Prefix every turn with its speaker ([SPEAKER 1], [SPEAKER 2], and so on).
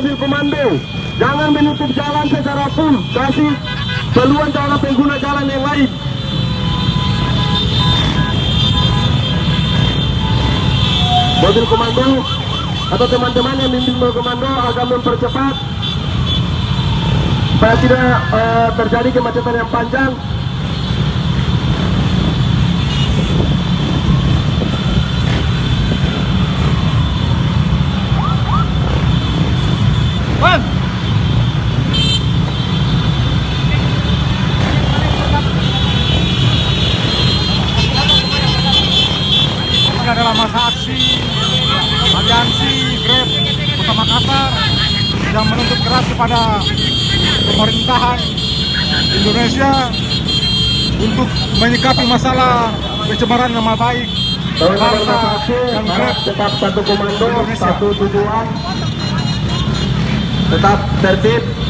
[SPEAKER 1] mobil komando, jangan menutup jalan secara full, kasih peluang kepada pengguna jalan yang lain. Mobil komando atau teman-teman yang bimbing mobil komando agar mempercepat supaya tidak terjadi kemacetan yang panjang.
[SPEAKER 2] Ini adalah masa aksi aliansi Grab Kota Makassar yang menuntut keras kepada pemerintahan Indonesia untuk menyikapi masalah pencemaran nama baik bangsa dan Grab
[SPEAKER 1] tetap satu komando,
[SPEAKER 2] Indonesia.
[SPEAKER 1] satu tujuan, tetap tertib.